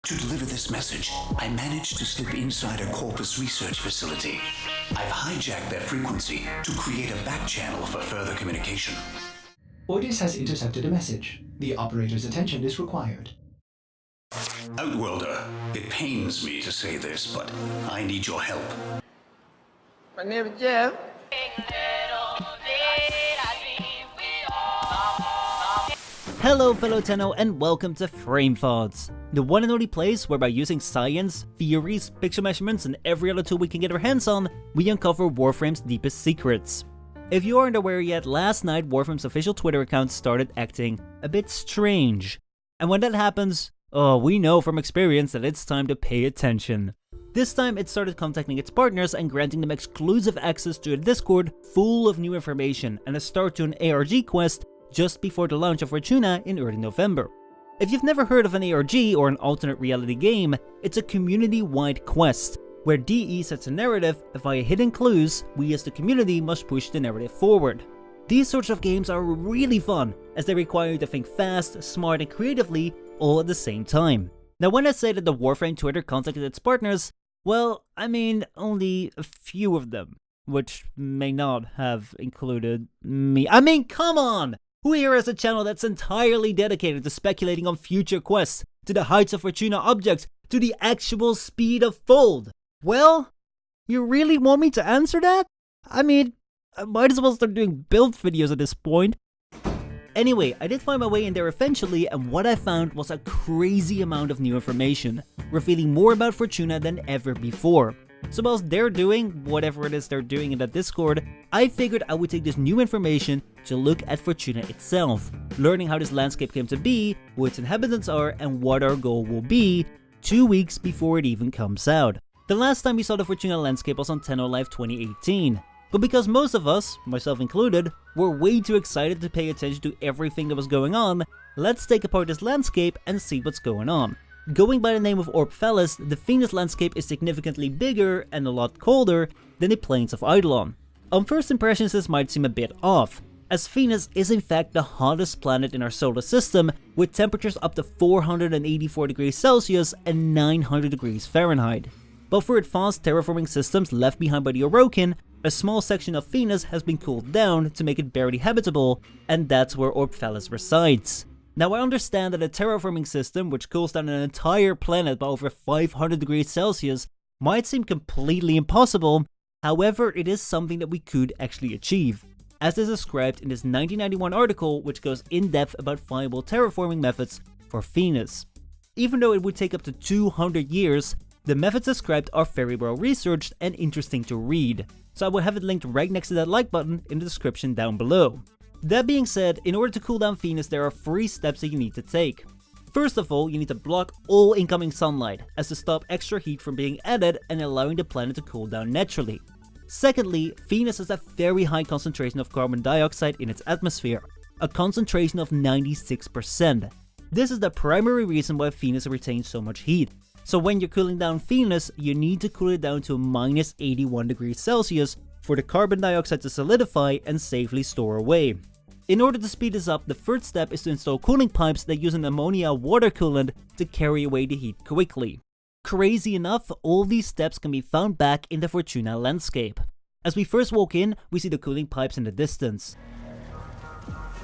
To deliver this message, I managed to slip inside a Corpus research facility. I've hijacked their frequency to create a back channel for further communication. Otis has intercepted a message. The operator's attention is required. Outworlder, it pains me to say this, but I need your help. My name is Jeff. Hello fellow Tenno and welcome to FrameThoughts, the one and only place where by using science, theories, pixel measurements and every other tool we can get our hands on, we uncover Warframe's deepest secrets. If you aren't aware yet, last night Warframe's official Twitter account started acting a bit strange. And when that happens, we know from experience that it's time to pay attention. This time it started contacting its partners and granting them exclusive access to a Discord full of new information and a start to an ARG quest just before the launch of Fortuna in early November. If you've never heard of an ARG or an alternate reality game, it's a community-wide quest, where DE sets a narrative and via hidden clues, we as the community must push the narrative forward. These sorts of games are really fun, as they require you to think fast, smart and creatively, all at the same time. Now when I say that the Warframe Twitter contacted its partners, well, I mean only a few of them, which may not have included me. I mean, come on! Who here has a channel that's entirely dedicated to speculating on future quests, to the heights of Fortuna objects, to the actual speed of fold? Well, you really want me to answer that? I mean, I might as well start doing build videos at this point. Anyway, I did find my way in there eventually, and what I found was a crazy amount of new information, revealing more about Fortuna than ever before. So whilst they're doing whatever it is they're doing in that Discord, I figured I would take this new information to look at Fortuna itself, learning how this landscape came to be, who its inhabitants are, and what our goal will be 2 weeks before it even comes out. The last time we saw the Fortuna landscape was on Tenno Live 2018, but because most of us, myself included, were way too excited to pay attention to everything that was going on, let's take apart this landscape and see what's going on. Going by the name of Orphelis, the Venus landscape is significantly bigger and a lot colder than the plains of Eidolon. On first impressions this might seem a bit off, as Venus is in fact the hottest planet in our solar system, with temperatures up to 484 degrees Celsius and 900 degrees Fahrenheit. But for advanced terraforming systems left behind by the Orokin, a small section of Venus has been cooled down to make it barely habitable, and that's where Orphelis resides. Now I understand that a terraforming system which cools down an entire planet by over 500 degrees Celsius might seem completely impossible, however it is something that we could actually achieve, as is described in this 1991 article which goes in depth about viable terraforming methods for Venus. Even though it would take up to 200 years, the methods described are very well researched and interesting to read, so I will have it linked right next to that like button in the description down below. That being said, in order to cool down Venus there are 3 steps that you need to take. First of all, you need to block all incoming sunlight, as to stop extra heat from being added and allowing the planet to cool down naturally. Secondly, Venus has a very high concentration of carbon dioxide in its atmosphere, a concentration of 96%. This is the primary reason why Venus retains so much heat. So when you're cooling down Venus, you need to cool it down to minus 81 degrees Celsius for the carbon dioxide to solidify and safely store away. In order to speed this up, the third step is to install cooling pipes that use an ammonia water coolant to carry away the heat quickly. Crazy enough, all these steps can be found back in the Fortuna landscape. As we first walk in, we see the cooling pipes in the distance.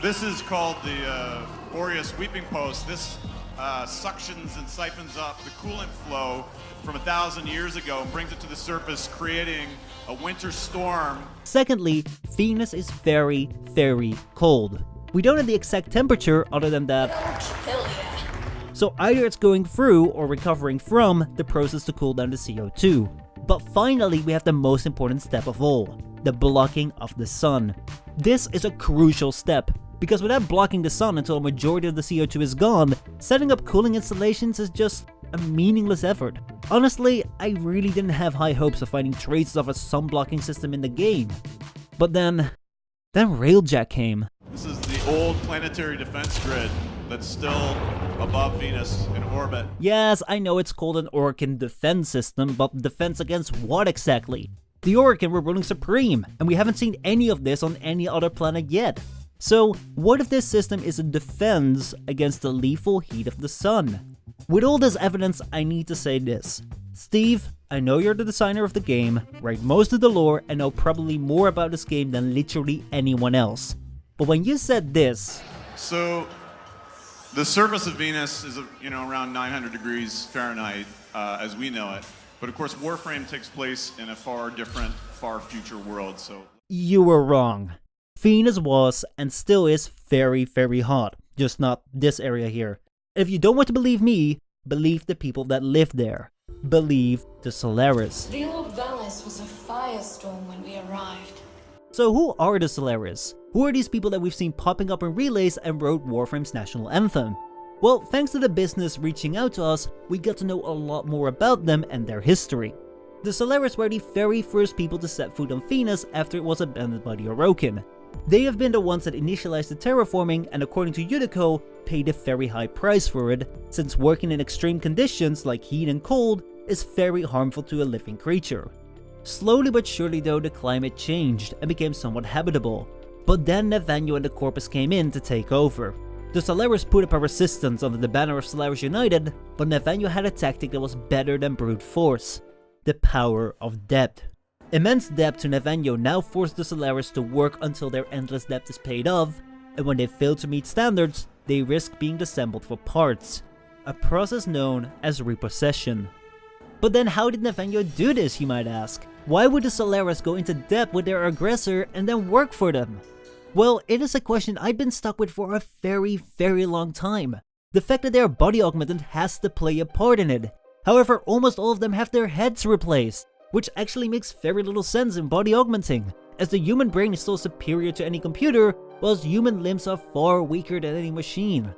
This is called the Boreas Weeping Post. This suctions and siphons off the coolant flow from 1,000 years ago and brings it to the surface, creating a winter storm. Secondly, Venus is very, very cold. We don't know the exact temperature other than that. So either it's going through or recovering from the process to cool down the CO2. But finally, we have the most important step of all, the blocking of the sun. This is a crucial step, because without blocking the sun until a majority of the CO2 is gone, setting up cooling installations is just a meaningless effort. Honestly, I really didn't have high hopes of finding traces of a sun blocking system in the game. But then Railjack came. This is the old planetary defense grid that's still above Venus in orbit. Yes, I know it's called an Orokin defense system, but defense against what exactly? The Orokin were ruling supreme, and we haven't seen any of this on any other planet yet. So, what if this system is a defense against the lethal heat of the sun? With all this evidence, I need to say this. Steve, I know you're the designer of the game, write most of the lore, and know probably more about this game than literally anyone else. But when you said this... So, the surface of Venus is, around 900 degrees Fahrenheit, as we know it. But of course, Warframe takes place in a far different, far future world, so... You were wrong. Venus was, and still is, very, very hot. Just not this area here. If you don't want to believe me, believe the people that live there. Believe the Solaris. The old Valis was a firestorm when we arrived. So who are the Solaris? Who are these people that we've seen popping up in relays and wrote Warframe's national anthem? Well, thanks to the business reaching out to us, we got to know a lot more about them and their history. The Solaris were the very first people to set foot on Venus after it was abandoned by the Orokin. They have been the ones that initialized the terraforming and, according to Unico, paid a very high price for it, since working in extreme conditions like heat and cold is very harmful to a living creature. Slowly but surely though, the climate changed and became somewhat habitable, but then Nathaniel and the Corpus came in to take over. The Solaris put up a resistance under the banner of Solaris United, but Nathaniel had a tactic that was better than brute force: the power of debt. Immense debt to Nathaniel now forced the Solaris to work until their endless debt is paid off, and when they fail to meet standards, they risk being disassembled for parts, a process known as repossession. But then how did Nathaniel do this, you might ask? Why would the Solaris go into debt with their aggressor and then work for them? Well, it is a question I've been stuck with for a very, very long time. The fact that they are body augmented has to play a part in it. However, almost all of them have their heads replaced, which actually makes very little sense in body augmenting, as the human brain is still superior to any computer, whilst human limbs are far weaker than any machine.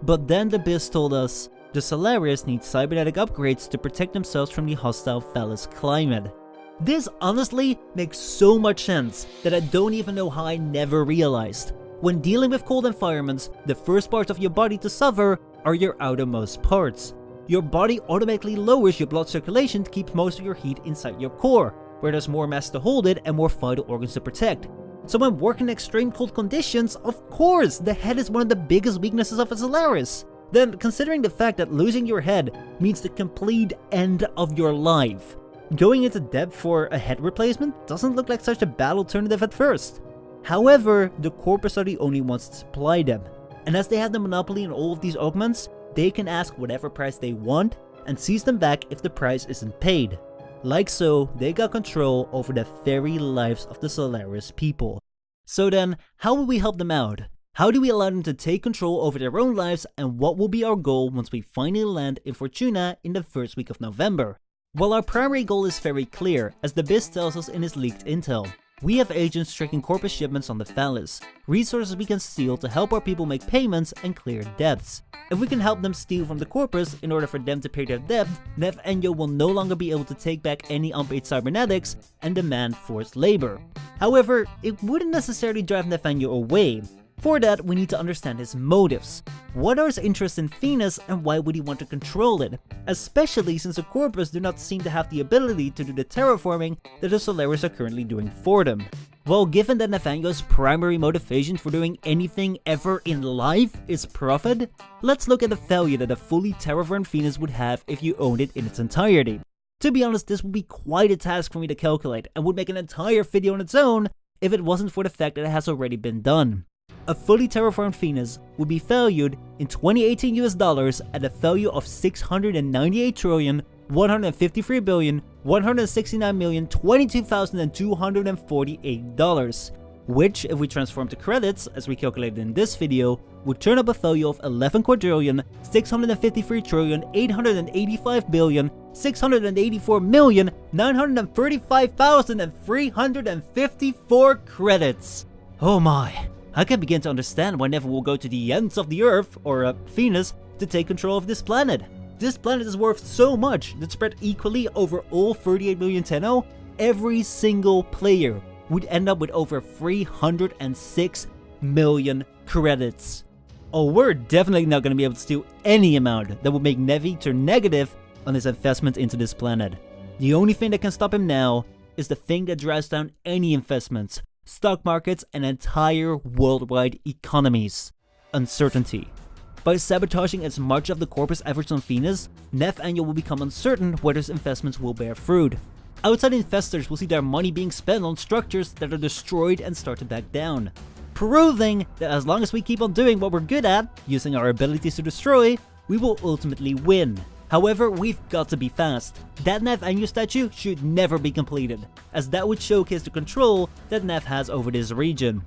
But then the Biz told us, the Solaris need cybernetic upgrades to protect themselves from the hostile Valis climate. This honestly makes so much sense that I don't even know how I never realized. When dealing with cold environments, the first parts of your body to suffer are your outermost parts. Your body automatically lowers your blood circulation to keep most of your heat inside your core, where there's more mass to hold it and more vital organs to protect. So when working in extreme cold conditions, of course, the head is one of the biggest weaknesses of a Solaris. Then, considering the fact that losing your head means the complete end of your life, going into debt for a head replacement doesn't look like such a bad alternative at first. However, the Corpus are the only ones to supply them, and as they have the monopoly on all of these augments, they can ask whatever price they want and seize them back if the price isn't paid. Like so, they got control over the very lives of the Solaris people. So then, how will we help them out? How do we allow them to take control over their own lives, and what will be our goal once we finally land in Fortuna in the first week of November? Well, our primary goal is very clear, as the Biz tells us in his leaked intel. We have agents tracking Corpus shipments on the Valis, resources we can steal to help our people make payments and clear debts. If we can help them steal from the Corpus in order for them to pay their debt, Nathaniel will no longer be able to take back any unpaid cybernetics and demand forced labor. However, it wouldn't necessarily drive Nathaniel away. For that, we need to understand his motives. What are his interests in Venus and why would he want to control it? Especially since the Corpus do not seem to have the ability to do the terraforming that the Solaris are currently doing for them. Well, given that Nathaniel's primary motivation for doing anything ever in life is profit, let's look at the value that a fully terraformed Venus would have if you owned it in its entirety. To be honest, this would be quite a task for me to calculate and would make an entire video on its own if it wasn't for the fact that it has already been done. A fully terraformed Venus would be valued in 2018 US dollars at a value of $698,153,169,022,248, which, if we transform to credits, as we calculated in this video, would turn up a value of 11,653,885,684,935,354 credits. Oh my. I can begin to understand why Never will go to the ends of the Earth, or Venus, to take control of this planet. This planet is worth so much that spread equally over all 38 million Tenno, every single player would end up with over 306 million credits. Oh, we're definitely not going to be able to steal any amount that would make Nevi turn negative on his investment into this planet. The only thing that can stop him now is the thing that drives down any investments, stock markets, and entire worldwide economies: uncertainty. By sabotaging as much of the corpus efforts on Venus, Nef and Yo will become uncertain whether his investments will bear fruit. Outside investors will see their money being spent on structures that are destroyed and start to back down, proving that as long as we keep on doing what we're good at, using our abilities to destroy, we will ultimately win. However, we've got to be fast. That Nef and Yo statue should never be completed, as that would showcase the control that Nef has over this region.